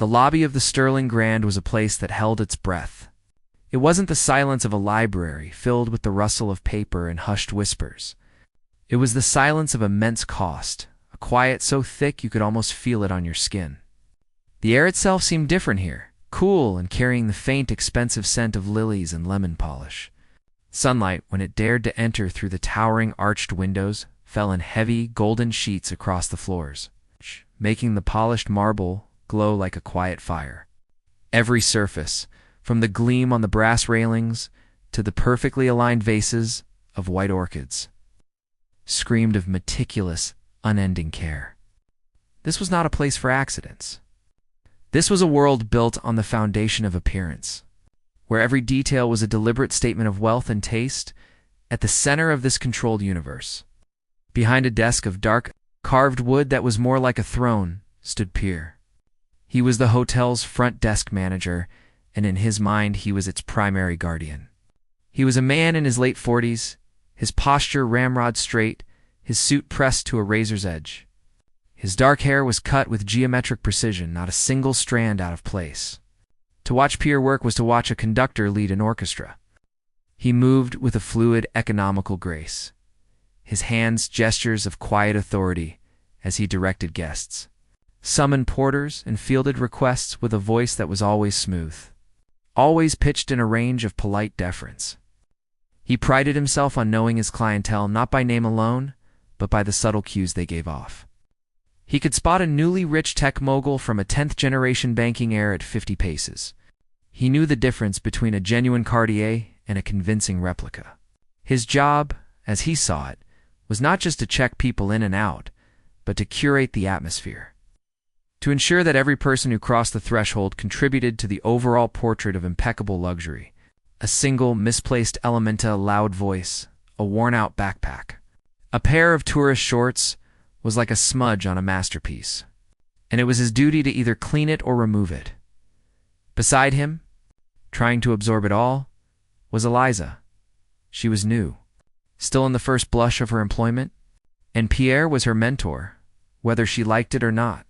The lobby of the Sterling Grand was a place that held its breath. It wasn't the silence of a library filled with the rustle of paper and hushed whispers. It was the silence of immense cost, a quiet so thick you could almost feel it on your skin. The air itself seemed different here, cool and carrying the faint, expensive scent of lilies and lemon polish. Sunlight, when it dared to enter through the towering arched windows, fell in heavy, golden sheets across the floors, making the polished marble glow like a quiet fire. Every surface, from the gleam on the brass railings to the perfectly aligned vases of white orchids, screamed of meticulous, unending care. This was not a place for accidents. This was a world built on the foundation of appearance, where every detail was a deliberate statement of wealth and taste. At the center of this controlled universe, behind a desk of dark, carved wood that was more like a throne, stood Pierre. He was the hotel's front desk manager, and in his mind he was its primary guardian. He was a man in his late 40s, his posture ramrod straight, his suit pressed to a razor's edge. His dark hair was cut with geometric precision, not a single strand out of place. To watch Pierre work was to watch a conductor lead an orchestra. He moved with a fluid, economical grace, his hands gestures of quiet authority as he directed guests, summoned porters, and fielded requests with a voice that was always smooth, always pitched in a range of polite deference. He prided himself on knowing his clientele not by name alone, but by the subtle cues they gave off. He could spot a newly rich tech mogul from a 10th-generation banking heir at 50 paces. He knew the difference between a genuine Cartier and a convincing replica. His job, as he saw it, was not just to check people in and out, but to curate the atmosphere, to ensure that every person who crossed the threshold contributed to the overall portrait of impeccable luxury. A single, misplaced Elementa loud voice, a worn-out backpack, a pair of tourist shorts was like a smudge on a masterpiece, and it was his duty to either clean it or remove it. Beside him, trying to absorb it all, was Eliza. She was new, still in the first blush of her employment, and Pierre was her mentor, whether she liked it or not.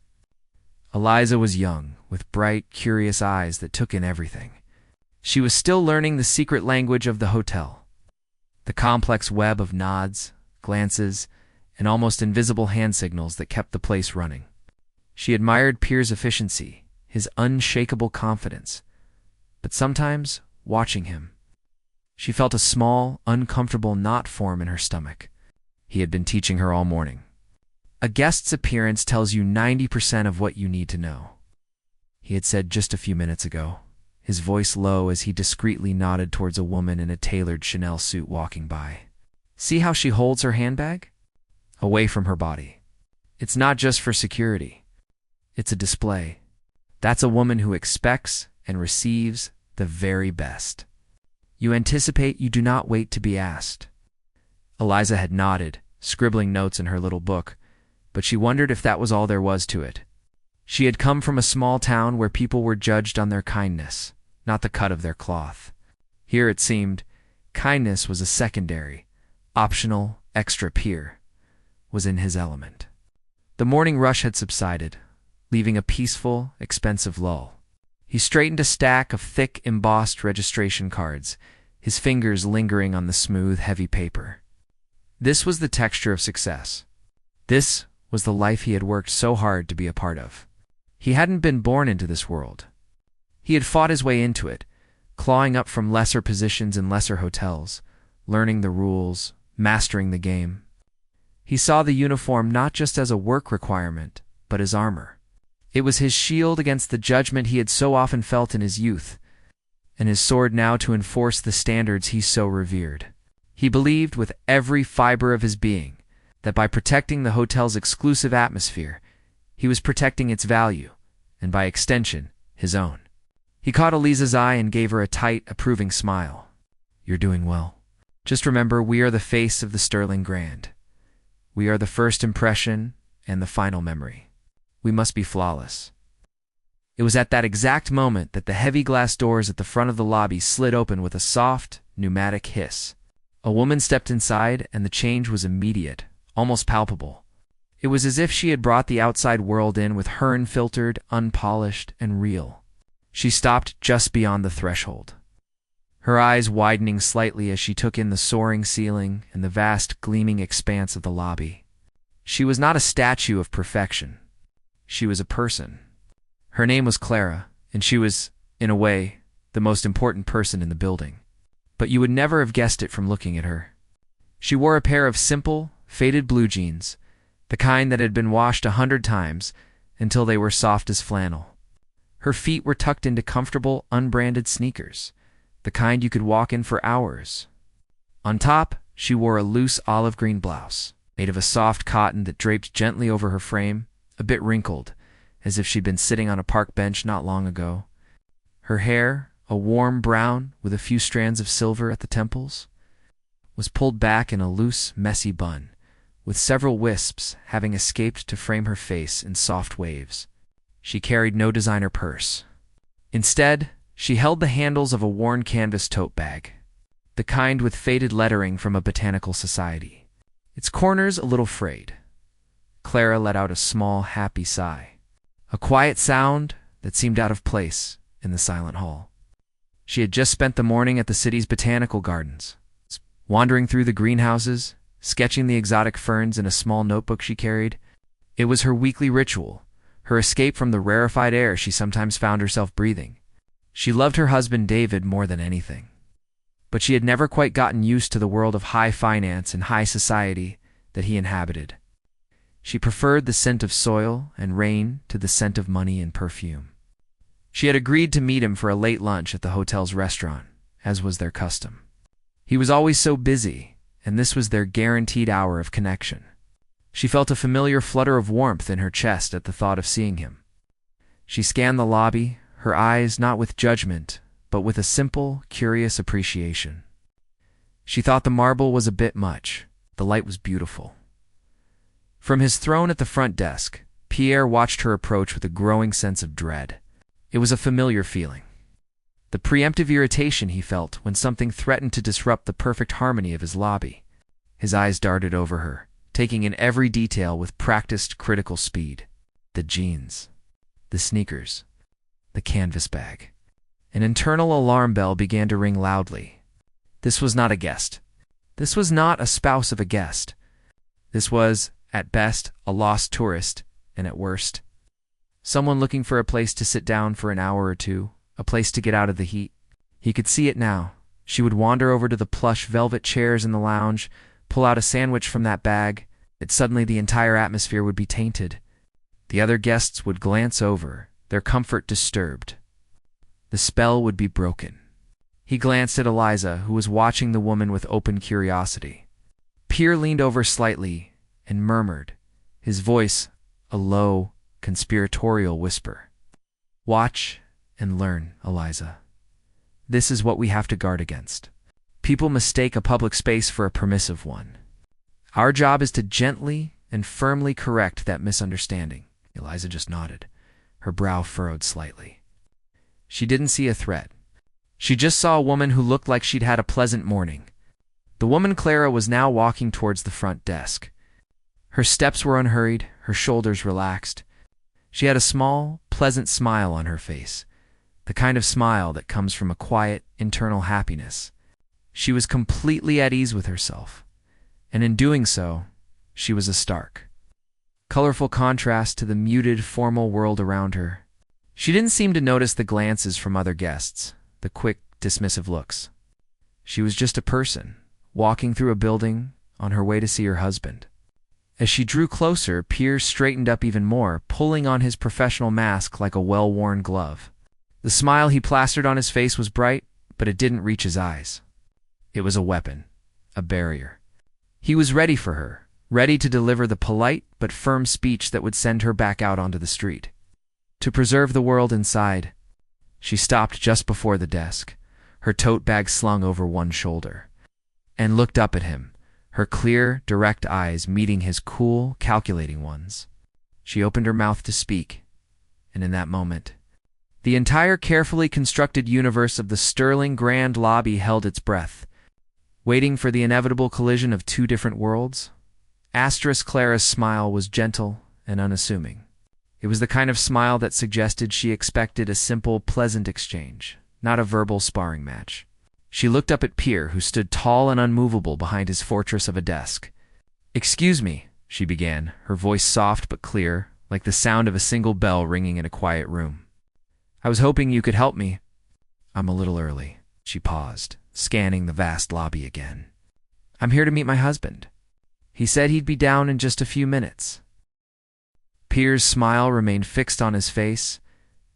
Eliza was young, with bright, curious eyes that took in everything. She was still learning the secret language of the hotel, the complex web of nods, glances, and almost invisible hand signals that kept the place running. She admired Pierre's efficiency, his unshakable confidence, but sometimes, watching him, she felt a small, uncomfortable knot form in her stomach. He had been teaching her all morning. A guest's appearance tells you 90% of what you need to know, he had said just a few minutes ago, his voice low as he discreetly nodded towards a woman in a tailored Chanel suit walking by. See how she holds her handbag? Away from her body. It's not just for security. It's a display. That's a woman who expects and receives the very best. You anticipate, you do not wait to be asked. Eliza had nodded, scribbling notes in her little book, but she wondered if that was all there was to it. She had come from a small town where people were judged on their kindness, not the cut of their cloth. Here, it seemed, kindness was a secondary, optional, extra. Pierre was in his element. The morning rush had subsided, leaving a peaceful, expensive lull. He straightened a stack of thick, embossed registration cards, his fingers lingering on the smooth, heavy paper. This was the texture of success. This was the life he had worked so hard to be a part of. He hadn't been born into this world. He had fought his way into it, clawing up from lesser positions in lesser hotels, learning the rules, mastering the game. He saw the uniform not just as a work requirement, but as armor. It was his shield against the judgment he had so often felt in his youth, and his sword now to enforce the standards he so revered. He believed with every fiber of his being that by protecting the hotel's exclusive atmosphere, he was protecting its value, and by extension, his own. He caught Eliza's eye and gave her a tight, approving smile. You're doing well. Just remember, we are the face of the Sterling Grand. We are the first impression and the final memory. We must be flawless. It was at that exact moment that the heavy glass doors at the front of the lobby slid open with a soft, pneumatic hiss. A woman stepped inside, and the change was immediate, almost palpable. It was as if she had brought the outside world in with her, unfiltered, unpolished, and real. She stopped just beyond the threshold, her eyes widening slightly as she took in the soaring ceiling and the vast gleaming expanse of the lobby. She was not a statue of perfection. She was a person. Her name was Clara, and she was, in a way, the most important person in the building. But you would never have guessed it from looking at her. She wore a pair of simple, faded blue jeans, the kind that had been washed 100 times until they were soft as flannel. Her feet were tucked into comfortable, unbranded sneakers, the kind you could walk in for hours. On top, she wore a loose olive green blouse, made of a soft cotton that draped gently over her frame, a bit wrinkled, as if she'd been sitting on a park bench not long ago. Her hair, a warm brown with a few strands of silver at the temples, was pulled back in a loose, messy bun, with several wisps having escaped to frame her face in soft waves. She carried no designer purse. Instead, she held the handles of a worn canvas tote bag, the kind with faded lettering from a botanical society, its corners a little frayed. Clara let out a small, happy sigh, a quiet sound that seemed out of place in the silent hall. She had just spent the morning at the city's botanical gardens, wandering through the greenhouses, sketching the exotic ferns in a small notebook she carried. It was her weekly ritual, her escape from the rarefied air she sometimes found herself breathing. She loved her husband David more than anything, but she had never quite gotten used to the world of high finance and high society that he inhabited. She preferred the scent of soil and rain to the scent of money and perfume. She had agreed to meet him for a late lunch at the hotel's restaurant, as was their custom. He was always so busy, and this was their guaranteed hour of connection. She felt a familiar flutter of warmth in her chest at the thought of seeing him. She scanned the lobby, her eyes not with judgment, but with a simple, curious appreciation. She thought the marble was a bit much. The light was beautiful. From his throne at the front desk, Pierre watched her approach with a growing sense of dread. It was a familiar feeling. The preemptive irritation he felt when something threatened to disrupt the perfect harmony of his lobby. His eyes darted over her, taking in every detail with practiced, critical speed. The jeans, the sneakers, the canvas bag. An internal alarm bell began to ring loudly. This was not a guest. This was not a spouse of a guest. This was, at best, a lost tourist, and at worst, someone looking for a place to sit down for an hour or two, a place to get out of the heat. He could see it now. She would wander over to the plush velvet chairs in the lounge, pull out a sandwich from that bag, and suddenly the entire atmosphere would be tainted. The other guests would glance over, their comfort disturbed. The spell would be broken. He glanced at Eliza, who was watching the woman with open curiosity. Pierre leaned over slightly and murmured, his voice a low, conspiratorial whisper. "Watch and learn, Eliza. This is what we have to guard against. People mistake a public space for a permissive one. Our job is to gently and firmly correct that misunderstanding." Eliza just nodded, her brow furrowed slightly. She didn't see a threat. She just saw a woman who looked like she'd had a pleasant morning. The woman Clara was now walking towards the front desk. Her steps were unhurried, her shoulders relaxed. She had a small, pleasant smile on her face, the kind of smile that comes from a quiet, internal happiness. She was completely at ease with herself, and in doing so, she was a stark, colorful contrast to the muted, formal world around her. She didn't seem to notice the glances from other guests, the quick, dismissive looks. She was just a person, walking through a building on her way to see her husband. As she drew closer, Pierre straightened up even more, pulling on his professional mask like a well-worn glove. The smile he plastered on his face was bright, but it didn't reach his eyes. It was a weapon, a barrier. He was ready for her, ready to deliver the polite but firm speech that would send her back out onto the street. To preserve the world inside, she stopped just before the desk, her tote bag slung over one shoulder, and looked up at him, her clear, direct eyes meeting his cool, calculating ones. She opened her mouth to speak, and in that moment, the entire carefully constructed universe of the sterling grand lobby held its breath, waiting for the inevitable collision of two different worlds. Clara's smile was gentle and unassuming. It was the kind of smile that suggested she expected a simple, pleasant exchange, not a verbal sparring match. She looked up at Pierre, who stood tall and unmovable behind his fortress of a desk. "Excuse me," she began, her voice soft but clear, like the sound of a single bell ringing in a quiet room. "I was hoping you could help me." "I'm a little early." She paused, scanning the vast lobby again. "I'm here to meet my husband. He said he'd be down in just a few minutes." Pierre's smile remained fixed on his face,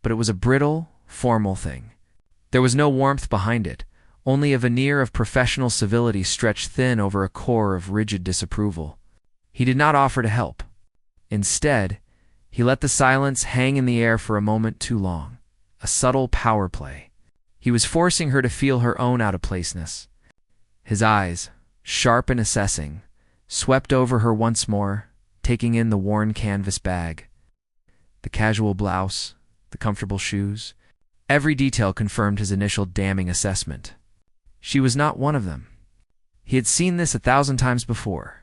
but it was a brittle, formal thing. There was no warmth behind it, only a veneer of professional civility stretched thin over a core of rigid disapproval. He did not offer to help. Instead, he let the silence hang in the air for a moment too long, a subtle power play. He was forcing her to feel her own out-of-placeness. His eyes, sharp and assessing, swept over her once more, taking in the worn canvas bag, the casual blouse, the comfortable shoes. Every detail confirmed his initial damning assessment. She was not one of them. He had seen this 1,000 times before.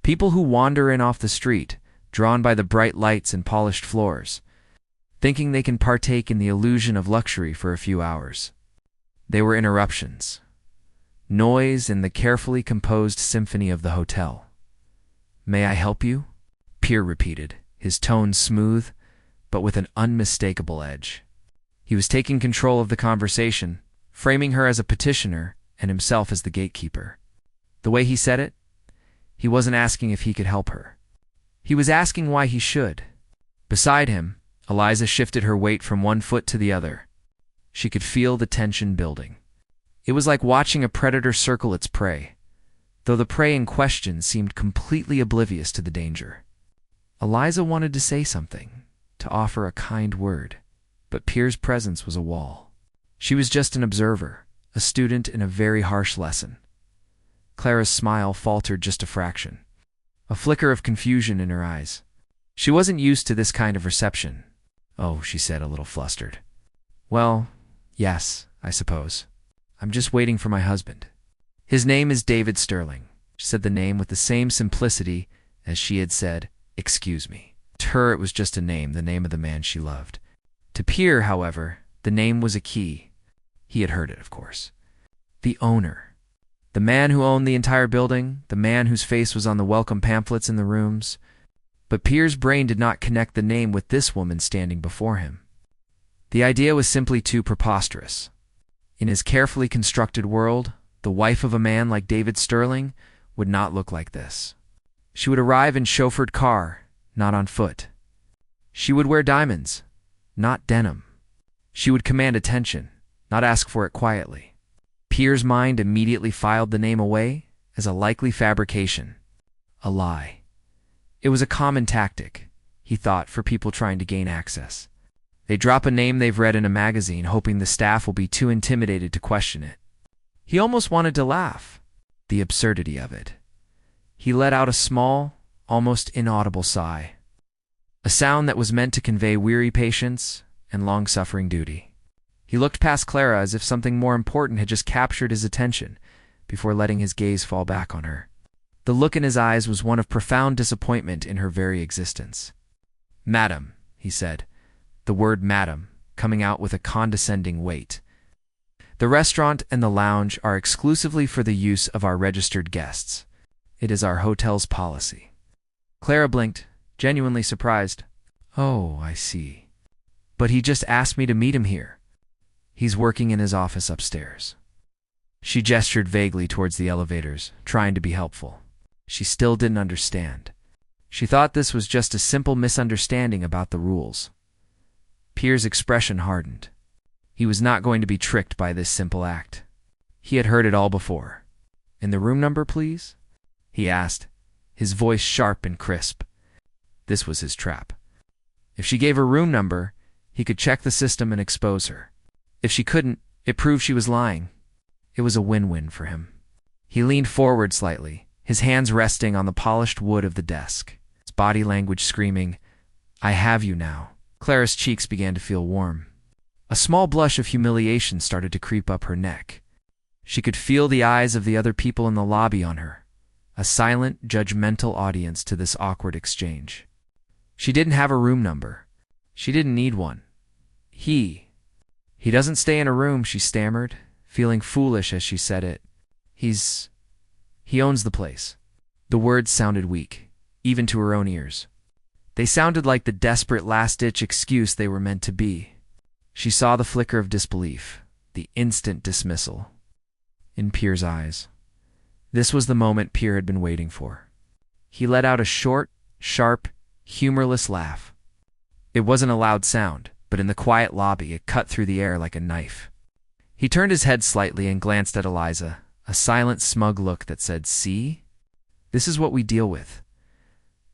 People who wander in off the street, drawn by the bright lights and polished floors, thinking they can partake in the illusion of luxury for a few hours. They were interruptions. Noise in the carefully composed symphony of the hotel. "May I help you?" Pierre repeated, his tone smooth, but with an unmistakable edge. He was taking control of the conversation, framing her as a petitioner and himself as the gatekeeper. The way he said it, he wasn't asking if he could help her. He was asking why he should. Beside him, Eliza shifted her weight from one foot to the other. She could feel the tension building. It was like watching a predator circle its prey, though the prey in question seemed completely oblivious to the danger. Eliza wanted to say something, to offer a kind word, but Pierre's presence was a wall. She was just an observer, a student in a very harsh lesson. Clara's smile faltered just a fraction, a flicker of confusion in her eyes. She wasn't used to this kind of reception. "Oh," she said, a little flustered. "Well, yes, I suppose. I'm just waiting for my husband. His name is David Sterling." She said the name with the same simplicity as she had said, "Excuse me." To her it was just a name, the name of the man she loved. To Pierre, however, the name was a key. He had heard it, of course. The owner. The man who owned the entire building, the man whose face was on the welcome pamphlets in the rooms. But Pierre's brain did not connect the name with this woman standing before him. The idea was simply too preposterous. In his carefully constructed world, the wife of a man like David Sterling would not look like this. She would arrive in chauffeured car, not on foot. She would wear diamonds, not denim. She would command attention, not ask for it quietly. Pierre's mind immediately filed the name away as a likely fabrication, a lie. It was a common tactic, he thought, for people trying to gain access. They drop a name they've read in a magazine, hoping the staff will be too intimidated to question it. He almost wanted to laugh, the absurdity of it. He let out a small, almost inaudible sigh, a sound that was meant to convey weary patience and long-suffering duty. He looked past Clara as if something more important had just captured his attention before letting his gaze fall back on her. The look in his eyes was one of profound disappointment in her very existence. "Madam," he said, the word madam coming out with a condescending weight. "The restaurant and the lounge are exclusively for the use of our registered guests. It is our hotel's policy." Clara blinked, genuinely surprised. "Oh, I see. But he just asked me to meet him here. He's working in his office upstairs." She gestured vaguely towards the elevators, trying to be helpful. She still didn't understand. She thought this was just a simple misunderstanding about the rules. Pierre's expression hardened. He was not going to be tricked by this simple act. He had heard it all before. "In the room number, please?" he asked, his voice sharp and crisp. This was his trap. If she gave her room number, he could check the system and expose her. If she couldn't, it proved she was lying. It was a win-win for him. He leaned forward slightly, his hands resting on the polished wood of the desk, his body language screaming, "I have you now." Clara's cheeks began to feel warm. A small blush of humiliation started to creep up her neck. She could feel the eyes of the other people in the lobby on her, a silent, judgmental audience to this awkward exchange. She didn't have a room number. She didn't need one. He doesn't stay in a room, she stammered, feeling foolish as she said it. He owns the place. The words sounded weak, even to her own ears. They sounded like the desperate last-ditch excuse they were meant to be. She saw the flicker of disbelief, the instant dismissal, in Pierre's eyes. This was the moment Pierre had been waiting for. He let out a short, sharp, humorless laugh. It wasn't a loud sound, but in the quiet lobby it cut through the air like a knife. He turned his head slightly and glanced at Eliza, a silent, smug look that said, "See? This is what we deal with."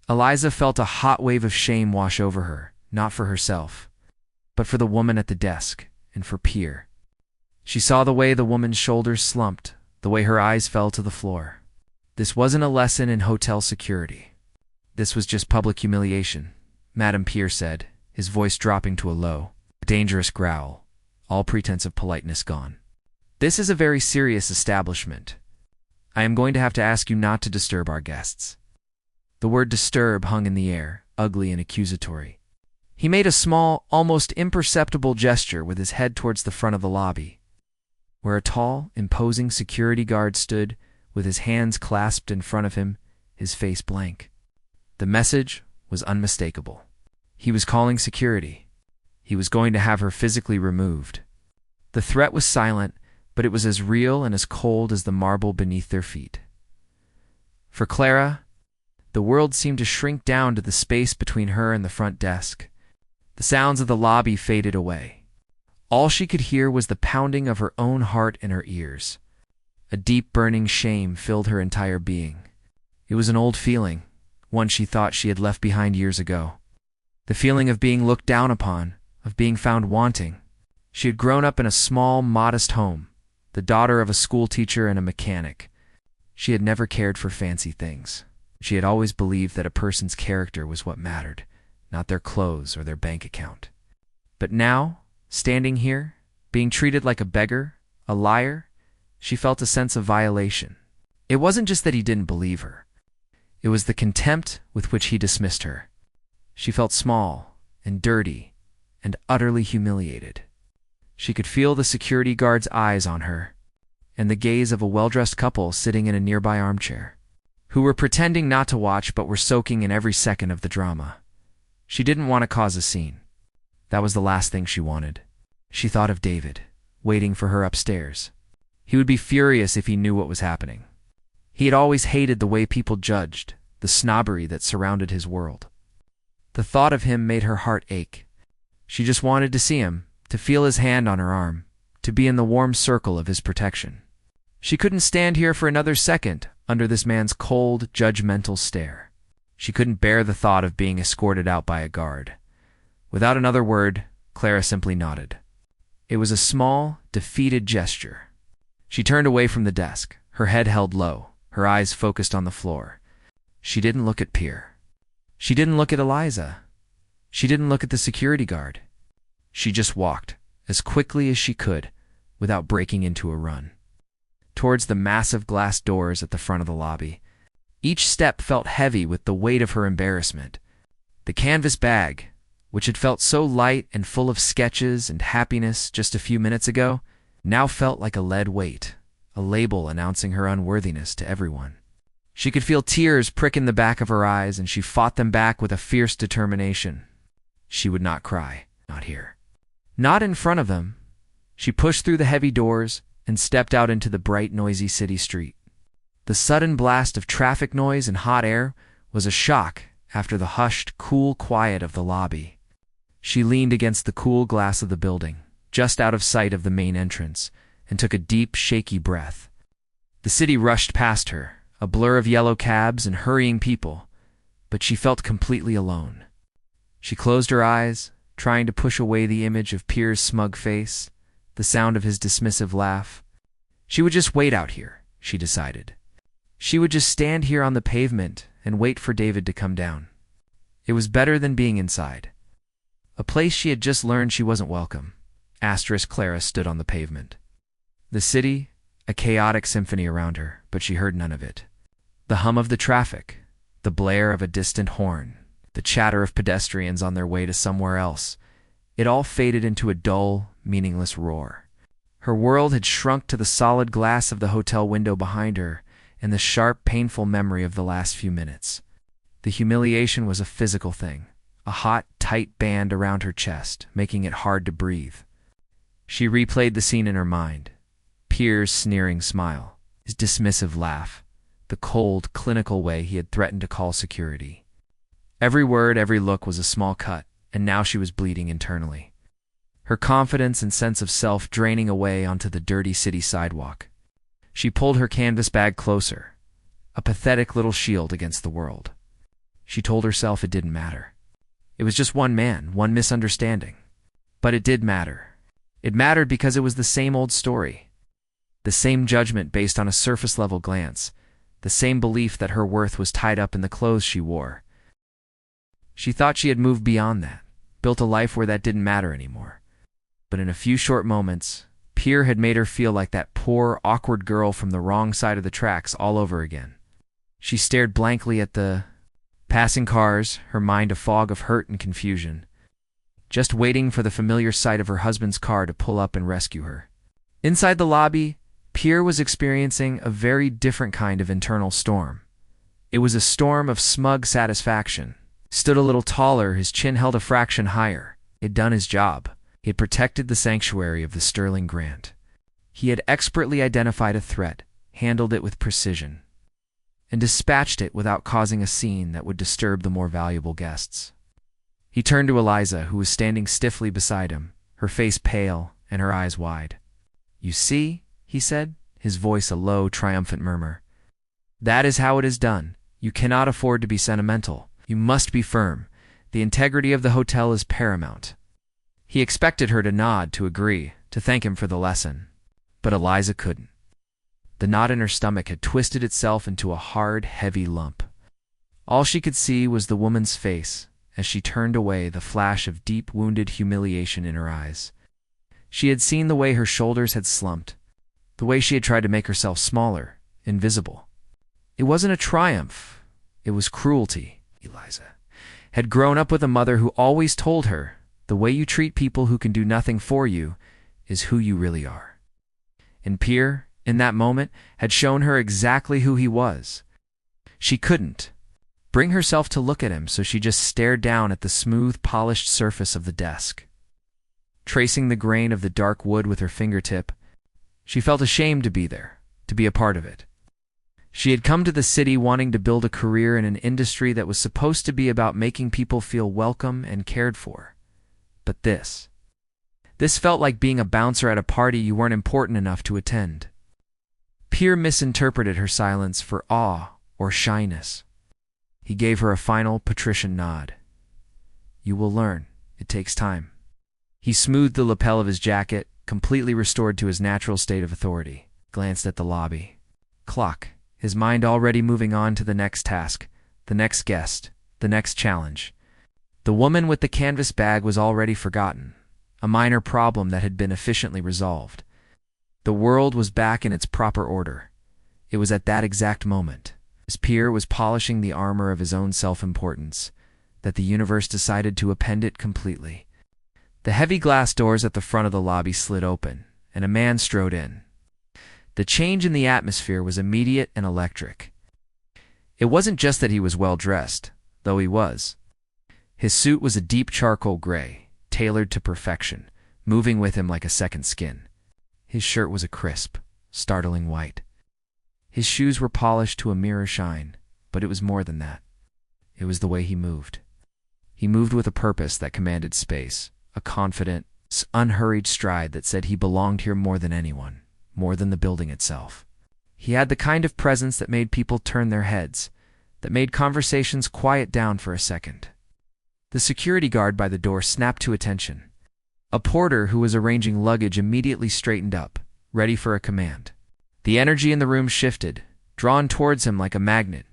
Eliza felt a hot wave of shame wash over her, not for herself, but for the woman at the desk, and for Pierre. She saw the way the woman's shoulders slumped, the way her eyes fell to the floor. This wasn't a lesson in hotel security. This was just public humiliation, Madame Pierre said, his voice dropping to a low, dangerous growl, all pretense of politeness gone. "This is a very serious establishment. I am going to have to ask you not to disturb our guests." The word disturb hung in the air, ugly and accusatory. He made a small, almost imperceptible gesture with his head towards the front of the lobby, where a tall, imposing security guard stood with his hands clasped in front of him, his face blank. The message was unmistakable. He was calling security. He was going to have her physically removed. The threat was silent, but it was as real and as cold as the marble beneath their feet. For Clara, the world seemed to shrink down to the space between her and the front desk. The sounds of the lobby faded away. All she could hear was the pounding of her own heart in her ears. A deep burning shame filled her entire being. It was an old feeling, one she thought she had left behind years ago. The feeling of being looked down upon, of being found wanting. She had grown up in a small, modest home, the daughter of a schoolteacher and a mechanic. She had never cared for fancy things. She had always believed that a person's character was what mattered, not their clothes or their bank account. But now, standing here, being treated like a beggar, a liar, she felt a sense of violation. It wasn't just that he didn't believe her. It was the contempt with which he dismissed her. She felt small and dirty and utterly humiliated. She could feel the security guard's eyes on her and the gaze of a well-dressed couple sitting in a nearby armchair, who were pretending not to watch but were soaking in every second of the drama. She didn't want to cause a scene. That was the last thing she wanted. She thought of David, waiting for her upstairs. He would be furious if he knew what was happening. He had always hated the way people judged, the snobbery that surrounded his world. The thought of him made her heart ache. She just wanted to see him, to feel his hand on her arm, to be in the warm circle of his protection. She couldn't stand here for another second under this man's cold, judgmental stare. She couldn't bear the thought of being escorted out by a guard. Without another word, Clara simply nodded. It was a small, defeated gesture. She turned away from the desk, her head held low, her eyes focused on the floor. She didn't look at Pierre. She didn't look at Eliza. She didn't look at the security guard. She just walked, as quickly as she could, without breaking into a run, towards the massive glass doors at the front of the lobby. Each step felt heavy with the weight of her embarrassment. The canvas bag, which had felt so light and full of sketches and happiness just a few minutes ago, now felt like a lead weight, a label announcing her unworthiness to everyone. She could feel tears prick in the back of her eyes, and she fought them back with a fierce determination. She would not cry, not here. Not in front of them. She pushed through the heavy doors and stepped out into the bright, noisy city street. The sudden blast of traffic noise and hot air was a shock after the hushed, cool quiet of the lobby. She leaned against the cool glass of the building, just out of sight of the main entrance, and took a deep, shaky breath. The city rushed past her, a blur of yellow cabs and hurrying people, but she felt completely alone. She closed her eyes, trying to push away the image of Pierre's smug face, the sound of his dismissive laugh. She would just wait out here, she decided. She would just stand here on the pavement and wait for David to come down. It was better than being inside. A place she had just learned she wasn't welcome. Clara stood on the pavement. The city, a chaotic symphony around her, but she heard none of it. The hum of the traffic, the blare of a distant horn, the chatter of pedestrians on their way to somewhere else, it all faded into a dull, meaningless roar. Her world had shrunk to the solid glass of the hotel window behind her and the sharp, painful memory of the last few minutes. The humiliation was a physical thing, a hot, tight band around her chest, making it hard to breathe. She replayed the scene in her mind. Pierre's sneering smile, his dismissive laugh, the cold, clinical way he had threatened to call security. Every word, every look was a small cut, and now she was bleeding internally. Her confidence and sense of self draining away onto the dirty city sidewalk. She pulled her canvas bag closer, a pathetic little shield against the world. She told herself it didn't matter. It was just one man, one misunderstanding. But it did matter. It mattered because it was the same old story. The same judgment based on a surface-level glance. The same belief that her worth was tied up in the clothes she wore. She thought she had moved beyond that, built a life where that didn't matter anymore. But in a few short moments, Pierre had made her feel like that poor, awkward girl from the wrong side of the tracks all over again. She stared blankly at the passing cars, her mind a fog of hurt and confusion, just waiting for the familiar sight of her husband's car to pull up and rescue her. Inside the lobby, Pierre was experiencing a very different kind of internal storm. It was a storm of smug satisfaction. He stood a little taller, his chin held a fraction higher. He had done his job. He had protected the sanctuary of the Sterling Grant. He had expertly identified a threat, handled it with precision, and dispatched it without causing a scene that would disturb the more valuable guests. He turned to Eliza, who was standing stiffly beside him, her face pale and her eyes wide. "You see," he said, his voice a low, triumphant murmur. "That is how it is done. You cannot afford to be sentimental. You must be firm. The integrity of the hotel is paramount." He expected her to nod, to agree, to thank him for the lesson. But Eliza couldn't. The knot in her stomach had twisted itself into a hard, heavy lump. All she could see was the woman's face as she turned away, the flash of deep, wounded humiliation in her eyes. She had seen the way her shoulders had slumped, the way she had tried to make herself smaller, invisible. It wasn't a triumph. It was cruelty. Eliza had grown up with a mother who always told her, the way you treat people who can do nothing for you is who you really are. And Pierre, in that moment, had shown her exactly who he was. She couldn't bring herself to look at him, so she just stared down at the smooth, polished surface of the desk. Tracing the grain of the dark wood with her fingertip, she felt ashamed to be there, to be a part of it. She had come to the city wanting to build a career in an industry that was supposed to be about making people feel welcome and cared for. But this felt like being a bouncer at a party you weren't important enough to attend. Pierre misinterpreted her silence for awe or shyness. He gave her a final patrician nod. "You will learn. It takes time." He smoothed the lapel of his jacket, completely restored to his natural state of authority, glanced at the lobby clock, his mind already moving on to the next task, the next guest, the next challenge. The woman with the canvas bag was already forgotten, a minor problem that had been efficiently resolved. The world was back in its proper order. It was at that exact moment, as Pierre was polishing the armor of his own self-importance, that the universe decided to append it completely. The heavy glass doors at the front of the lobby slid open, and a man strode in. The change in the atmosphere was immediate and electric. It wasn't just that he was well-dressed, though he was. His suit was a deep charcoal gray, tailored to perfection, moving with him like a second skin. His shirt was a crisp, startling white. His shoes were polished to a mirror shine, but it was more than that. It was the way he moved. He moved with a purpose that commanded space, a confident, unhurried stride that said he belonged here more than anyone, more than the building itself. He had the kind of presence that made people turn their heads, that made conversations quiet down for a second. The security guard by the door snapped to attention. A porter who was arranging luggage immediately straightened up, ready for a command. The energy in the room shifted, drawn towards him like a magnet.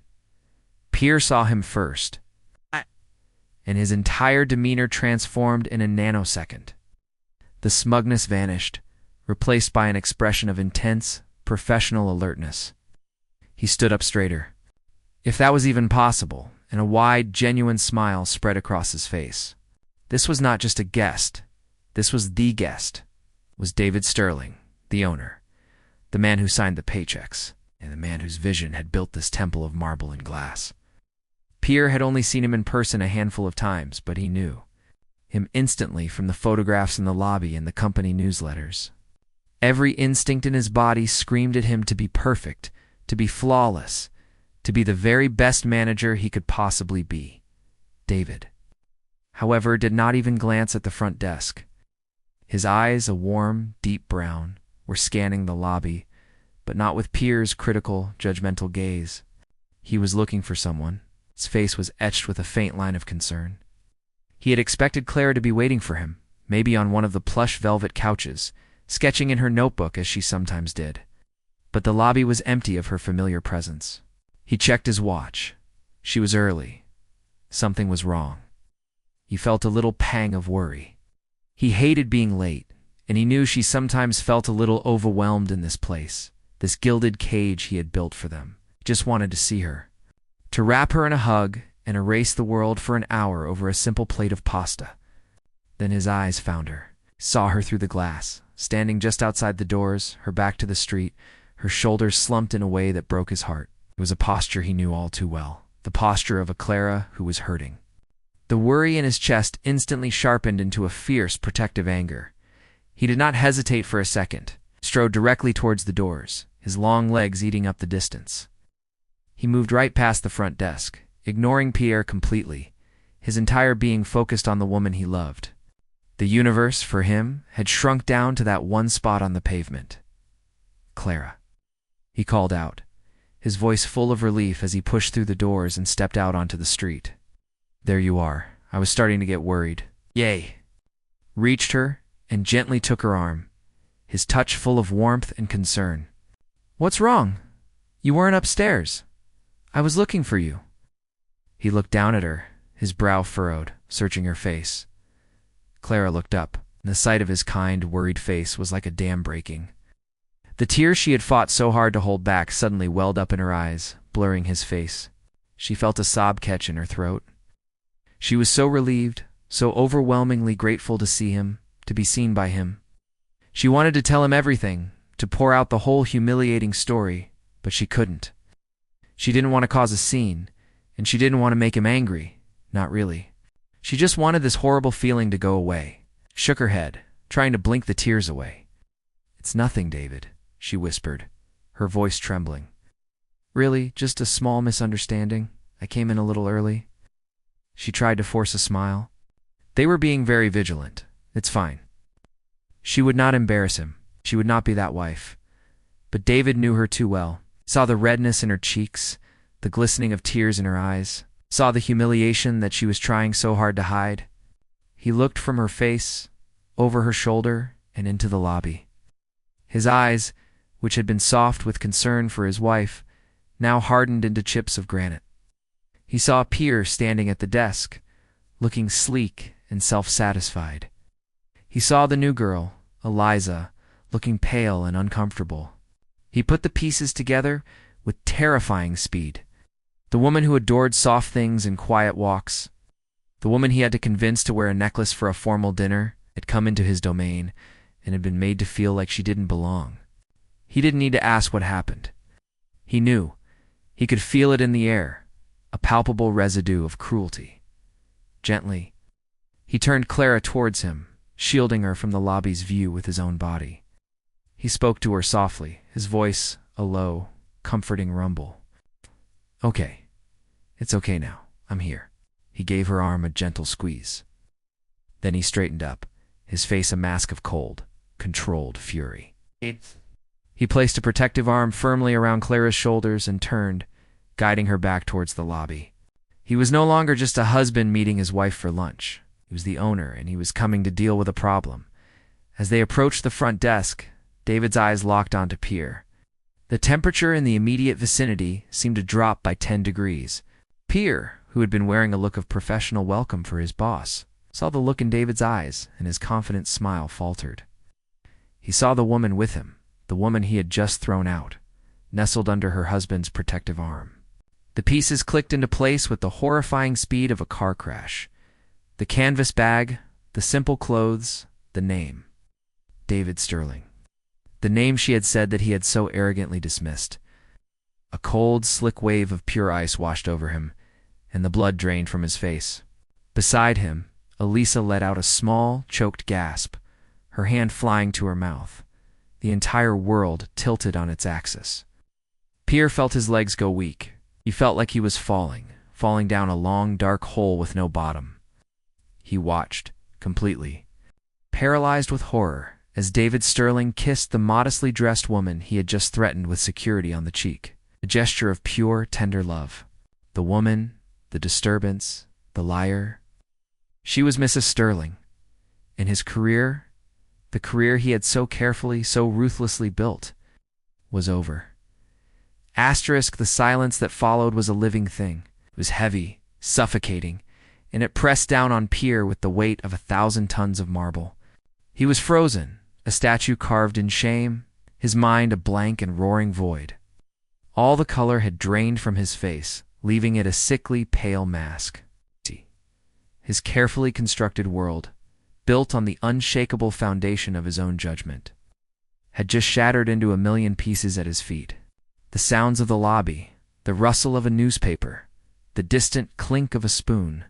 Pierre saw him first, and his entire demeanor transformed in a nanosecond. The smugness vanished, replaced by an expression of intense, professional alertness. He stood up straighter. if that was even possible, and a wide, genuine smile spread across his face. This was not just a guest. This was the guest. It was David Sterling, the owner, the man who signed the paychecks, and the man whose vision had built this temple of marble and glass. Pierre had only seen him in person a handful of times, but he knew him instantly from the photographs in the lobby and the company newsletters. Every instinct in his body screamed at him to be perfect, to be flawless, to be the very best manager he could possibly be. David, however, did not even glance at the front desk. His eyes, a warm, deep brown, were scanning the lobby, but not with Pierre's critical, judgmental gaze. He was looking for someone. His face was etched with a faint line of concern. He had expected Clara to be waiting for him, maybe on one of the plush velvet couches, sketching in her notebook as she sometimes did. But the lobby was empty of her familiar presence. He checked his watch. She was early. Something was wrong. He felt a little pang of worry. He hated being late, and he knew she sometimes felt a little overwhelmed in this place, this gilded cage he had built for them. He just wanted to see her, to wrap her in a hug and erase the world for an hour over a simple plate of pasta. Then his eyes found her, saw her through the glass, standing just outside the doors, her back to the street, her shoulders slumped in a way that broke his heart. It was a posture he knew all too well, the posture of a Clara who was hurting. The worry in his chest instantly sharpened into a fierce, protective anger. He did not hesitate for a second, strode directly towards the doors, his long legs eating up the distance. He moved right past the front desk, ignoring Pierre completely, his entire being focused on the woman he loved. The universe, for him, had shrunk down to that one spot on the pavement. Clara. He called out, his voice full of relief as he pushed through the doors and stepped out onto the street. There you are. I was starting to get worried. Yay. Reached her and gently took her arm, his touch full of warmth and concern. What's wrong? You weren't upstairs. I was looking for you. He looked down at her, his brow furrowed, searching her face. Clara looked up, and the sight of his kind, worried face was like a dam breaking. The tears she had fought so hard to hold back suddenly welled up in her eyes, blurring his face. She felt a sob catch in her throat. She was so relieved, so overwhelmingly grateful to see him, to be seen by him. She wanted to tell him everything, to pour out the whole humiliating story, but she couldn't. She didn't want to cause a scene, and she didn't want to make him angry, not really. She just wanted this horrible feeling to go away. Shook her head, trying to blink the tears away. It's nothing, David, she whispered, her voice trembling. Really, just a small misunderstanding. I came in a little early. She tried to force a smile. They were being very vigilant. It's fine. She would not embarrass him. She would not be that wife. But David knew her too well. Saw the redness in her cheeks, the glistening of tears in her eyes, saw the humiliation that she was trying so hard to hide. He looked from her face, over her shoulder, and into the lobby. His eyes, which had been soft with concern for his wife, now hardened into chips of granite. He saw Pierre standing at the desk, looking sleek and self-satisfied. He saw the new girl, Eliza, looking pale and uncomfortable. He put the pieces together with terrifying speed. The woman who adored soft things and quiet walks, the woman he had to convince to wear a necklace for a formal dinner, had come into his domain and had been made to feel like she didn't belong. He didn't need to ask what happened. He knew. He could feel it in the air, a palpable residue of cruelty. Gently, he turned Clara towards him, shielding her from the lobby's view with his own body. He spoke to her softly, his voice a low, comforting rumble. Okay. It's okay now. I'm here. He gave her arm a gentle squeeze. Then he straightened up, his face a mask of cold, controlled fury. He placed a protective arm firmly around Clara's shoulders and turned, guiding her back towards the lobby. He was no longer just a husband meeting his wife for lunch. He was the owner, and he was coming to deal with a problem. As they approached the front desk, David's eyes locked onto Pierre. The temperature in the immediate vicinity seemed to drop by 10 degrees. Pierre, who had been wearing a look of professional welcome for his boss, saw the look in David's eyes, and his confident smile faltered. He saw the woman with him, the woman he had just thrown out, nestled under her husband's protective arm. The pieces clicked into place with the horrifying speed of a car crash. The canvas bag, the simple clothes, the name. David Sterling. The name she had said that he had so arrogantly dismissed. A cold, slick wave of pure ice washed over him, and the blood drained from his face. Beside him, Elisa let out a small, choked gasp, her hand flying to her mouth. The entire world tilted on its axis. Pierre felt his legs go weak. He felt like he was falling down a long, dark hole with no bottom. He watched, completely, paralyzed with horror, as David Sterling kissed the modestly dressed woman he had just threatened with security on the cheek. A gesture of pure, tender love. The woman, the disturbance, the liar. She was Mrs. Sterling. And his career, the career he had so carefully, so ruthlessly built, was over. The silence that followed was a living thing. It was heavy, suffocating, and it pressed down on Pierre with the weight of 1,000 tons of marble. He was frozen, a statue carved in shame, his mind a blank and roaring void. All the color had drained from his face, leaving it a sickly, pale mask. His carefully constructed world, built on the unshakable foundation of his own judgment, had just shattered into a million pieces at his feet. The sounds of the lobby, the rustle of a newspaper, the distant clink of a spoon,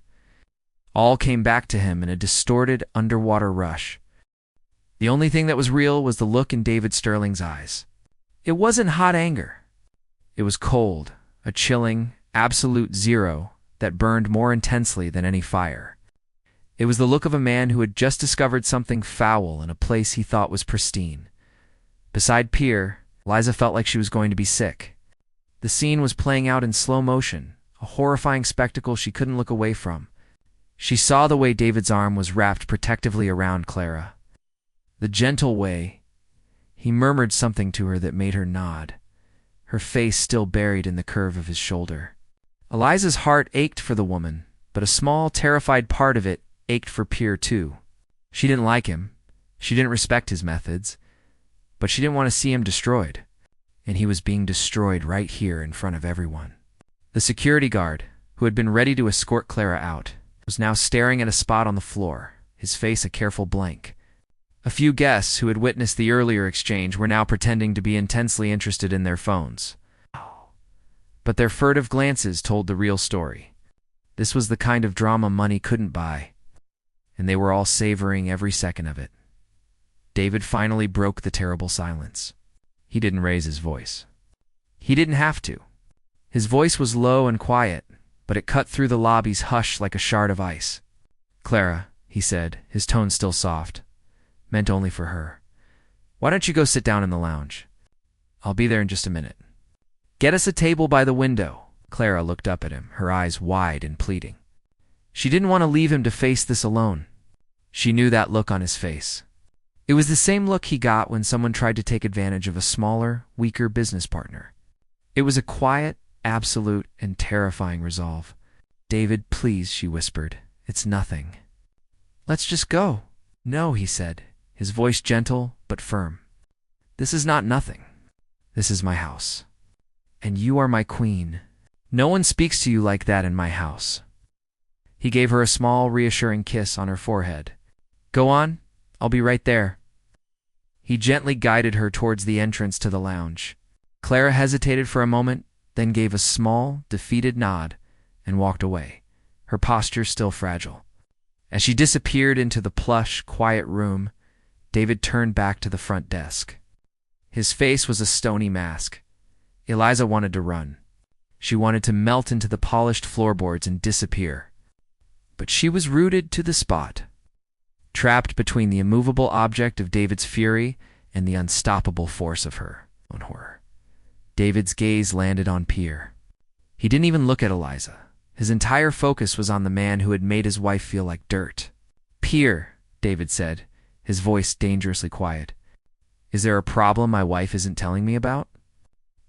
all came back to him in a distorted underwater rush. The only thing that was real was the look in David Sterling's eyes. It wasn't hot anger. It was cold, a chilling, absolute zero that burned more intensely than any fire. It was the look of a man who had just discovered something foul in a place he thought was pristine. Beside Pierre, Liza felt like she was going to be sick. The scene was playing out in slow motion, a horrifying spectacle she couldn't look away from. She saw the way David's arm was wrapped protectively around Clara. The gentle way. He murmured something to her that made her nod, her face still buried in the curve of his shoulder. Eliza's heart ached for the woman, but a small, terrified part of it ached for Pierre too. She didn't like him. She didn't respect his methods. But she didn't want to see him destroyed. And he was being destroyed right here in front of everyone. The security guard, who had been ready to escort Clara out, was now staring at a spot on the floor, his face a careful blank. A few guests who had witnessed the earlier exchange were now pretending to be intensely interested in their phones. But their furtive glances told the real story. This was the kind of drama money couldn't buy, and they were all savoring every second of it. David finally broke the terrible silence. He didn't raise his voice. He didn't have to. His voice was low and quiet, but it cut through the lobby's hush like a shard of ice. "Clara," he said, his tone still soft, meant only for her. "Why don't you go sit down in the lounge? I'll be there in just a minute." "Get us a table by the window." Clara looked up at him, her eyes wide and pleading. She didn't want to leave him to face this alone. She knew that look on his face. It was the same look he got when someone tried to take advantage of a smaller, weaker business partner. It was a quiet, absolute, and terrifying resolve. "David, please," she whispered. "It's nothing. Let's just go." "No," he said, his voice gentle but firm. "This is not nothing. This is my house. And you are my queen. No one speaks to you like that in my house." He gave her a small, reassuring kiss on her forehead. "Go on. I'll be right there." He gently guided her towards the entrance to the lounge. Clara hesitated for a moment, then gave a small, defeated nod and walked away, her posture still fragile. As she disappeared into the plush, quiet room, David turned back to the front desk. His face was a stony mask. Eliza wanted to run. She wanted to melt into the polished floorboards and disappear. But she was rooted to the spot, trapped between the immovable object of David's fury and the unstoppable force of her own horror. David's gaze landed on Pierre. He didn't even look at Eliza. His entire focus was on the man who had made his wife feel like dirt. "Pierre," David said, his voice dangerously quiet, "is there a problem my wife isn't telling me about?"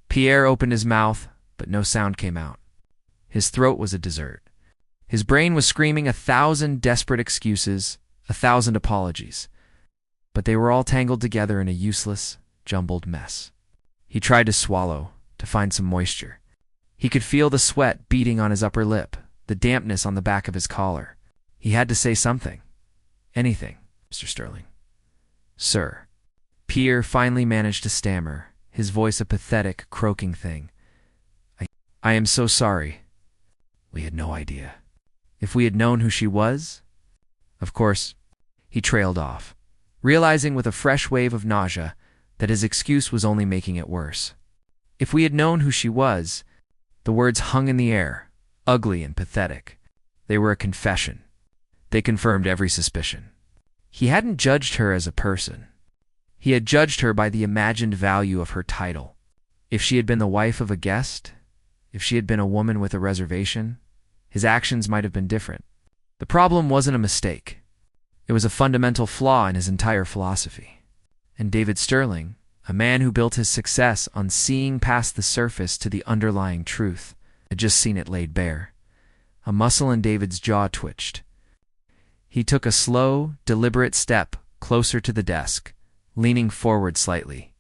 Pierre opened his mouth, but no sound came out. His throat was a desert. His brain was screaming 1,000 desperate excuses, 1,000 apologies, but they were all tangled together in a useless, jumbled mess. He tried to swallow, to find some moisture. He could feel the sweat beating on his upper lip, the dampness on the back of his collar. He had to say something. Anything, Mr. Sterling. Sir. Pierre finally managed to stammer, his voice a pathetic, croaking thing. I am so sorry. We had no idea. If we had known who she was? Of course. He trailed off, realizing with a fresh wave of nausea that his excuse was only making it worse. If we had known who she was, the words hung in the air, ugly and pathetic. They were a confession. They confirmed every suspicion. He hadn't judged her as a person. He had judged her by the imagined value of her title. If she had been the wife of a guest, if she had been a woman with a reservation, his actions might have been different. The problem wasn't a mistake. It was a fundamental flaw in his entire philosophy. And David Sterling, a man who built his success on seeing past the surface to the underlying truth, had just seen it laid bare. A muscle in David's jaw twitched. He took a slow, deliberate step closer to the desk, leaning forward slightly.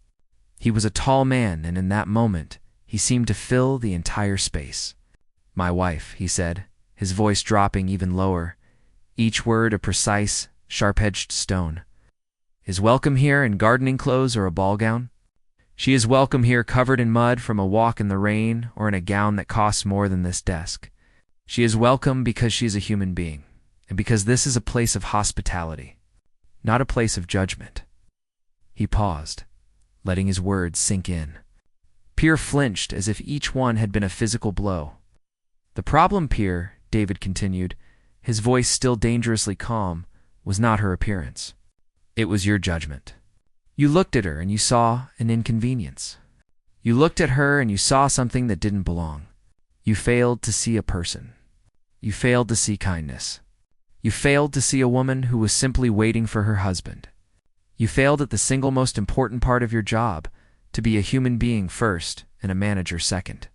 He was a tall man, and in that moment, he seemed to fill the entire space. My wife, he said, his voice dropping even lower, each word a precise, sharp-edged stone. Is welcome here in gardening clothes or a ball gown? She is welcome here covered in mud from a walk in the rain or in a gown that costs more than this desk. She is welcome because she is a human being, and because this is a place of hospitality, not a place of judgment. He paused, letting his words sink in. Pierre flinched as if each one had been a physical blow. The problem, Pierre, David continued, his voice still dangerously calm, was not her appearance. It was your judgment. You looked at her and you saw an inconvenience. You looked at her and you saw something that didn't belong. You failed to see a person. You failed to see kindness. You failed to see a woman who was simply waiting for her husband. You failed at the single most important part of your job, to be a human being first and a manager second.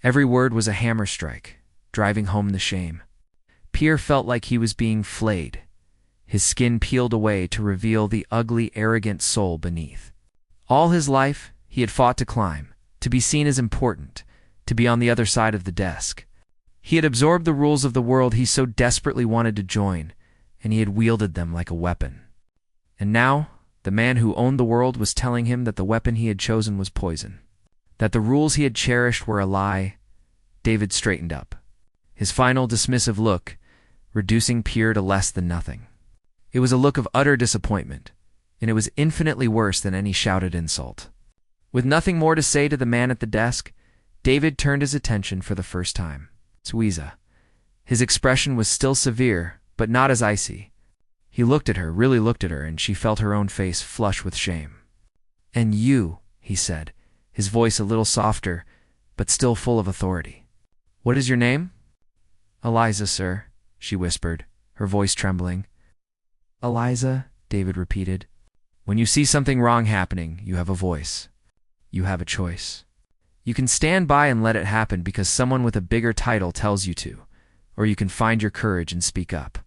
Every word was a hammer strike, driving home the shame. Pierre felt like he was being flayed, his skin peeled away to reveal the ugly, arrogant soul beneath. All his life, he had fought to climb, to be seen as important, to be on the other side of the desk. He had absorbed the rules of the world he so desperately wanted to join, and he had wielded them like a weapon. And now, the man who owned the world was telling him that the weapon he had chosen was poison, that the rules he had cherished were a lie. David straightened up, his final dismissive look reducing Pierre to less than nothing. It was a look of utter disappointment, and it was infinitely worse than any shouted insult. With nothing more to say to the man at the desk, David turned his attention for the first time to Ouisa. His expression was still severe, but not as icy. He looked at her, really looked at her, and she felt her own face flush with shame. "And you," he said, his voice a little softer, but still full of authority. "What is your name?" "Eliza, sir," she whispered, her voice trembling. "Eliza," David repeated. "When you see something wrong happening, you have a voice. You have a choice. You can stand by and let it happen because someone with a bigger title tells you to, or you can find your courage and speak up.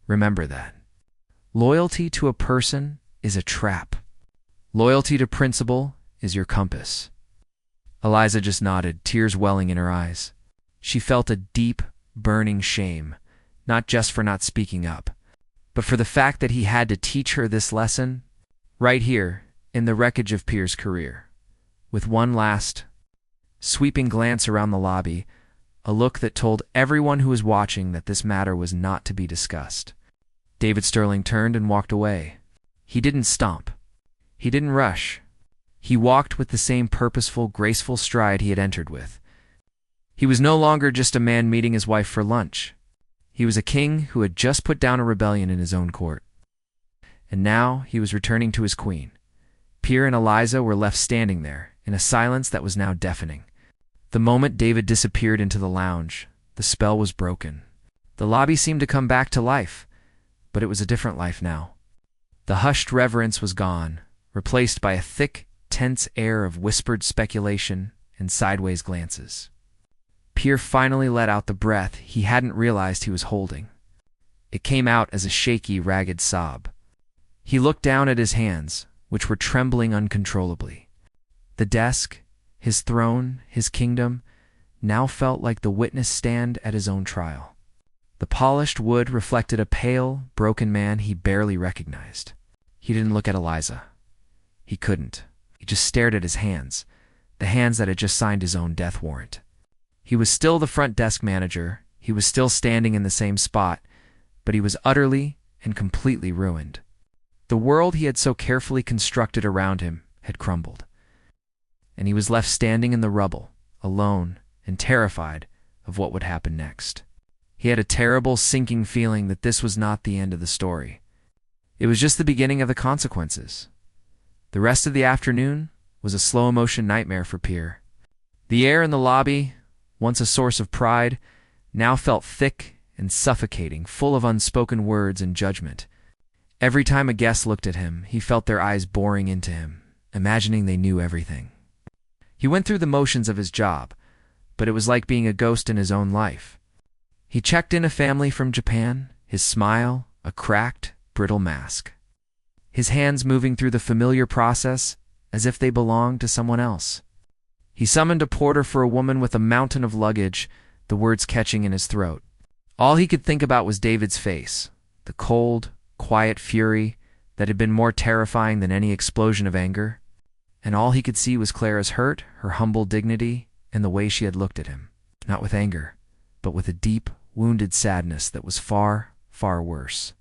Remember that. Loyalty to a person is a trap. Loyalty to principle is your compass." Eliza just nodded, tears welling in her eyes. She felt a deep, burning shame, not just for not speaking up, but for the fact that he had to teach her this lesson right here in the wreckage of Pierre's career. With one last, sweeping glance around the lobby, a look that told everyone who was watching that this matter was not to be discussed, David Sterling turned and walked away. He didn't stomp. He didn't rush. He walked with the same purposeful, graceful stride he had entered with. He was no longer just a man meeting his wife for lunch. He was a king who had just put down a rebellion in his own court. And now he was returning to his queen. Pierre and Eliza were left standing there, in a silence that was now deafening. The moment David disappeared into the lounge, the spell was broken. The lobby seemed to come back to life, but it was a different life now. The hushed reverence was gone, replaced by a thick, tense air of whispered speculation and sideways glances. Pierre finally let out the breath he hadn't realized he was holding. It came out as a shaky, ragged sob. He looked down at his hands, which were trembling uncontrollably. The desk, his throne, his kingdom, now felt like the witness stand at his own trial. The polished wood reflected a pale, broken man he barely recognized. He didn't look at Eliza. He couldn't. He just stared at his hands, the hands that had just signed his own death warrant. He was still the front desk manager, he was still standing in the same spot, but he was utterly and completely ruined. The world he had so carefully constructed around him had crumbled, and he was left standing in the rubble, alone and terrified of what would happen next. He had a terrible, sinking feeling that this was not the end of the story. It was just the beginning of the consequences. The rest of the afternoon was a slow-motion nightmare for Pierre. The air in the lobby, once a source of pride, now felt thick and suffocating, full of unspoken words and judgment. Every time a guest looked at him, he felt their eyes boring into him, imagining they knew everything. He went through the motions of his job, but it was like being a ghost in his own life. He checked in a family from Japan, his smile a cracked, brittle mask. His hands moving through the familiar process as if they belonged to someone else. He summoned a porter for a woman with a mountain of luggage, the words catching in his throat. All he could think about was David's face, the cold, quiet fury that had been more terrifying than any explosion of anger. And all he could see was Clara's hurt, her humble dignity, and the way she had looked at him. Not with anger, but with a deep, wounded sadness that was far, far worse.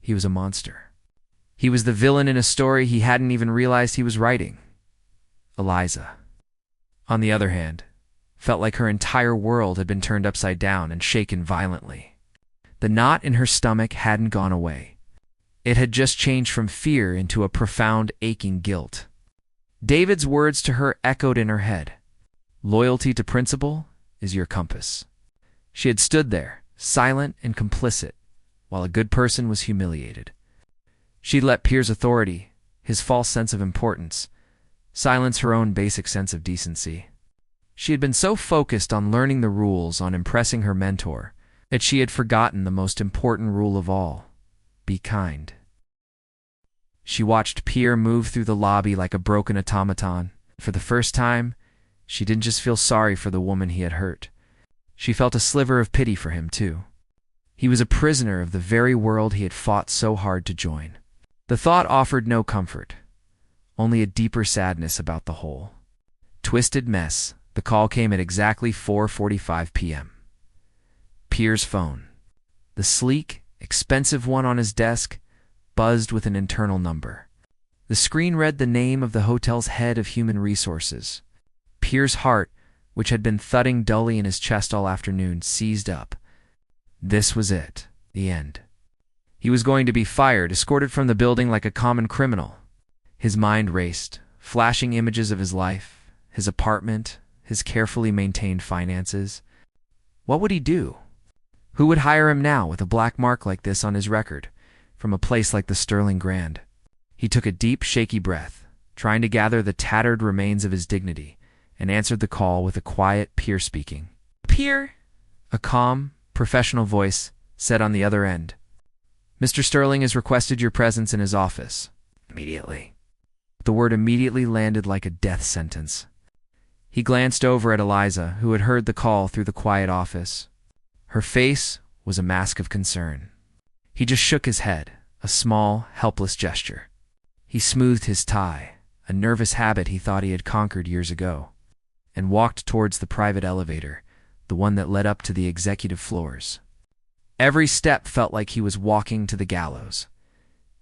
He was a monster. He was the villain in a story he hadn't even realized he was writing. Eliza, on the other hand, felt like her entire world had been turned upside down and shaken violently. The knot in her stomach hadn't gone away. It had just changed from fear into a profound, aching guilt. David's words to her echoed in her head. Loyalty to principle is your compass. She had stood there, silent and complicit, while a good person was humiliated. She'd let Pierre's authority, his false sense of importance, silence her own basic sense of decency. She had been so focused on learning the rules, on impressing her mentor, that she had forgotten the most important rule of all: be kind. She watched Pierre move through the lobby like a broken automaton. For the first time, she didn't just feel sorry for the woman he had hurt. She felt a sliver of pity for him, too. He was a prisoner of the very world he had fought so hard to join. The thought offered no comfort, only a deeper sadness about the whole twisted mess. The call came at exactly 4:45 p.m. Pierre's phone, the sleek, expensive one on his desk, buzzed with an internal number. The screen read the name of the hotel's head of human resources. Pierre's heart, which had been thudding dully in his chest all afternoon, seized up. This was it, the end. He was going to be fired, escorted from the building like a common criminal. His mind raced, flashing images of his life, his apartment, his carefully maintained finances. What would he do? Who would hire him now with a black mark like this on his record, from a place like the Sterling Grand? He took a deep, shaky breath, trying to gather the tattered remains of his dignity, and answered the call with a quiet Pierre speaking. Pierre, a calm, professional voice said on the other end. Mr. Sterling has requested your presence in his office. Immediately. The word immediately landed like a death sentence. He glanced over at Eliza, who had heard the call through the quiet office. Her face was a mask of concern. He just shook his head, a small, helpless gesture. He smoothed his tie, a nervous habit he thought he had conquered years ago, and walked towards the private elevator, the one that led up to the executive floors. Every step felt like he was walking to the gallows.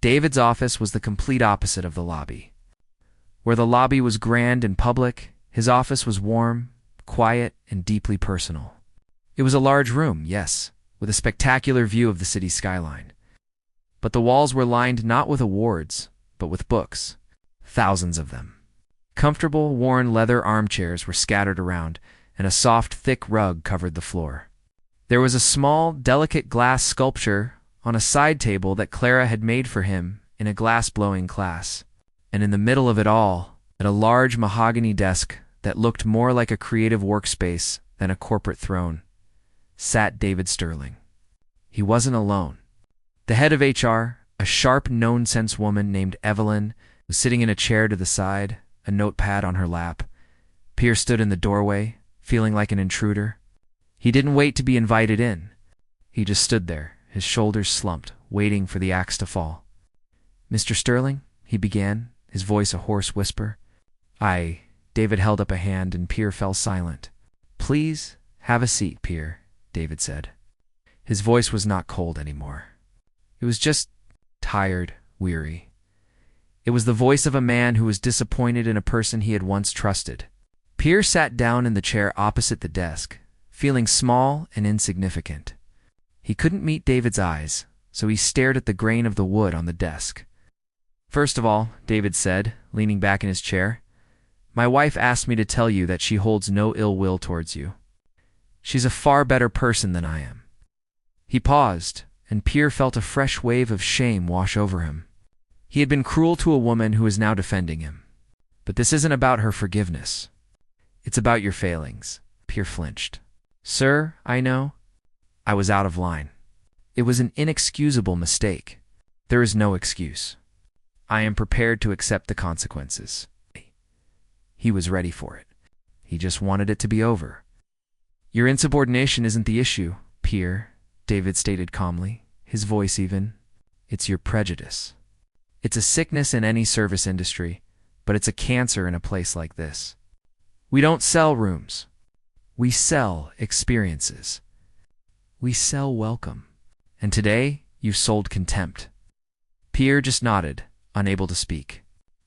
David's office was the complete opposite of the lobby. Where the lobby was grand and public, his office was warm, quiet, and deeply personal. It was a large room, yes, with a spectacular view of the city skyline. But the walls were lined not with awards, but with books, thousands of them. Comfortable, worn leather armchairs were scattered around, and a soft, thick rug covered the floor. There was a small, delicate glass sculpture on a side table that Clara had made for him in a glass-blowing class. And in the middle of it all, at a large mahogany desk that looked more like a creative workspace than a corporate throne, sat David Sterling. He wasn't alone. The head of HR, a sharp, no-nonsense woman named Evelyn, was sitting in a chair to the side, a notepad on her lap. Pierre stood in the doorway, feeling like an intruder. He didn't wait to be invited in. He just stood there, his shoulders slumped, waiting for the axe to fall. "Mr. Sterling," he began, his voice a hoarse whisper. David held up a hand and Pierre fell silent. "Please, have a seat, Pierre," David said. His voice was not cold anymore. It was just tired, weary. It was the voice of a man who was disappointed in a person he had once trusted. Pierre sat down in the chair opposite the desk, feeling small and insignificant. He couldn't meet David's eyes, so he stared at the grain of the wood on the desk. "First of all," David said, leaning back in his chair, "my wife asked me to tell you that she holds no ill will towards you. She's a far better person than I am." He paused, and Pierre felt a fresh wave of shame wash over him. He had been cruel to a woman who was now defending him. But this isn't about her forgiveness. It's about your failings. Pierre flinched. "Sir, I know. I was out of line. It was an inexcusable mistake. There is no excuse. I am prepared to accept the consequences." He was ready for it. He just wanted it to be over. "Your insubordination isn't the issue, Pierre," David stated calmly, his voice even. "It's your prejudice. It's a sickness in any service industry, but it's a cancer in a place like this. We don't sell rooms. We sell experiences. We sell welcome. And today, you've sold contempt." Pierre just nodded, unable to speak.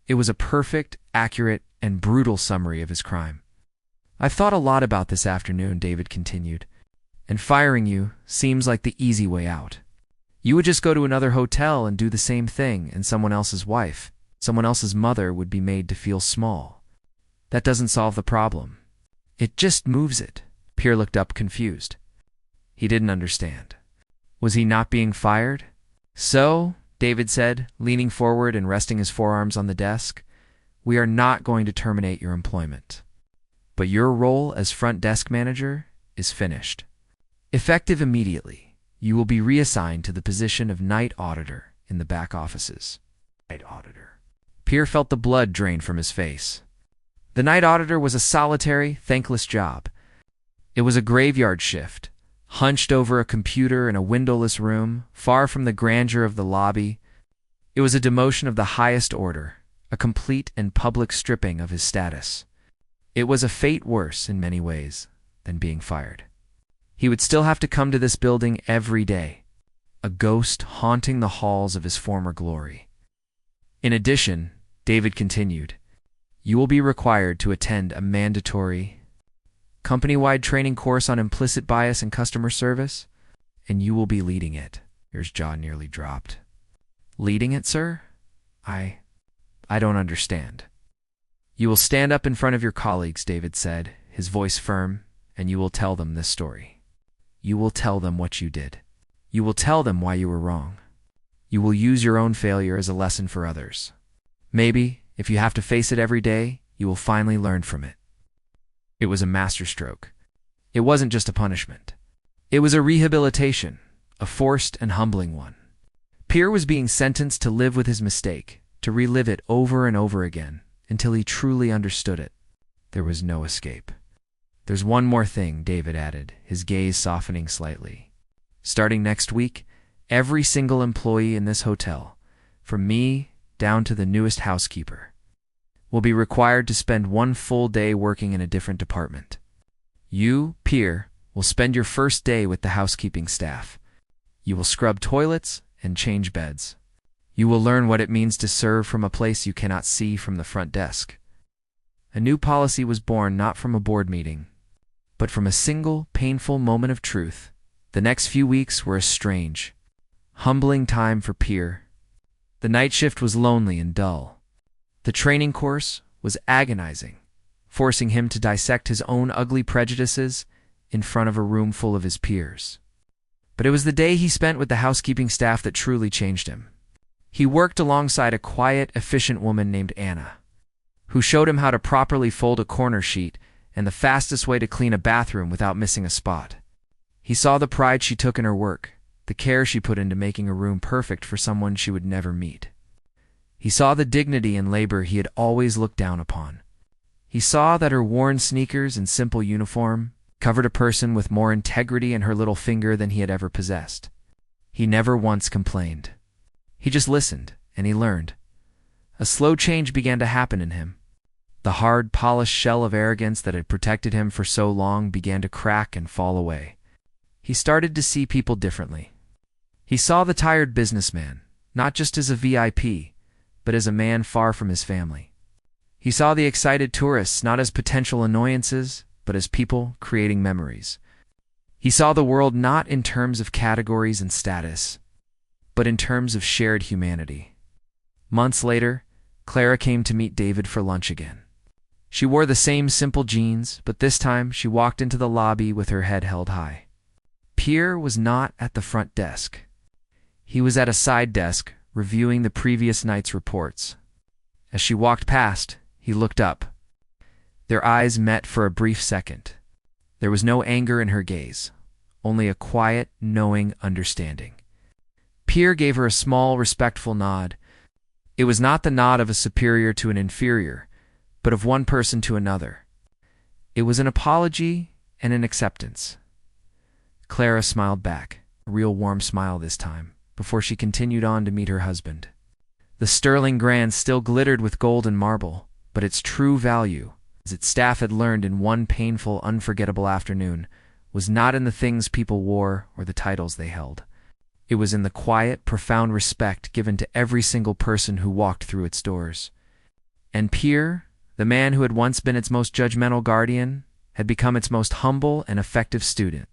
It was a perfect, accurate, and brutal summary of his crime. "I've thought a lot about this afternoon," David continued, "and firing you seems like the easy way out. You would just go to another hotel and do the same thing, and someone else's wife, someone else's mother would be made to feel small. That doesn't solve the problem. It just moves it." Pierre looked up confused. He didn't understand. Was he not being fired? "So," David said, leaning forward and resting his forearms on the desk, "we are not going to terminate your employment. But your role as front desk manager is finished. Effective immediately, you will be reassigned to the position of night auditor in the back offices." Night auditor. Pierre felt the blood drain from his face. The night auditor was a solitary, thankless job. It was a graveyard shift, hunched over a computer in a windowless room, far from the grandeur of the lobby. It was a demotion of the highest order, a complete and public stripping of his status. It was a fate worse, in many ways, than being fired. He would still have to come to this building every day, a ghost haunting the halls of his former glory. In addition, David continued, "You will be required to attend a mandatory company-wide training course on implicit bias and customer service, and you will be leading it." Pierre's jaw nearly dropped. "Leading it, sir? I don't understand." "You will stand up in front of your colleagues," David said, his voice firm, "and you will tell them this story. You will tell them what you did. You will tell them why you were wrong. You will use your own failure as a lesson for others. Maybe, if you have to face it every day, you will finally learn from it." It was a masterstroke. It wasn't just a punishment. It was a rehabilitation, a forced and humbling one. Pierre was being sentenced to live with his mistake, to relive it over and over again, until he truly understood it. There was no escape. "There's one more thing," David added, his gaze softening slightly. "Starting next week, every single employee in this hotel, from me down to the newest housekeeper, will be required to spend one full day working in a different department. You, Pierre, will spend your first day with the housekeeping staff. You will scrub toilets and change beds. You will learn what it means to serve from a place you cannot see from the front desk." A new policy was born not from a board meeting, but from a single, painful moment of truth. The next few weeks were a strange, humbling time for Pierre. The night shift was lonely and dull. The training course was agonizing, forcing him to dissect his own ugly prejudices in front of a room full of his peers. But it was the day he spent with the housekeeping staff that truly changed him. He worked alongside a quiet, efficient woman named Anna, who showed him how to properly fold a corner sheet and the fastest way to clean a bathroom without missing a spot. He saw the pride she took in her work, the care she put into making a room perfect for someone she would never meet. He saw the dignity in labor he had always looked down upon. He saw that her worn sneakers and simple uniform covered a person with more integrity in her little finger than he had ever possessed. He never once complained. He just listened, and he learned. A slow change began to happen in him. The hard, polished shell of arrogance that had protected him for so long began to crack and fall away. He started to see people differently. He saw the tired businessman, not just as a VIP, but as a man far from his family. He saw the excited tourists not as potential annoyances, but as people creating memories. He saw the world not in terms of categories and status, but in terms of shared humanity. Months later, Clara came to meet David for lunch again. She wore the same simple jeans, but this time she walked into the lobby with her head held high. Pierre was not at the front desk. He was at a side desk, reviewing the previous night's reports. As she walked past, he looked up. Their eyes met for a brief second. There was no anger in her gaze, only a quiet, knowing understanding. Pierre gave her a small, respectful nod. It was not the nod of a superior to an inferior, but of one person to another. It was an apology and an acceptance. Clara smiled back, a real warm smile this time, before she continued on to meet her husband. The Sterling Grand still glittered with gold and marble, but its true value, as its staff had learned in one painful, unforgettable afternoon, was not in the things people wore or the titles they held. It was in the quiet, profound respect given to every single person who walked through its doors. And Pierre, the man who had once been its most judgmental guardian, had become its most humble and effective student.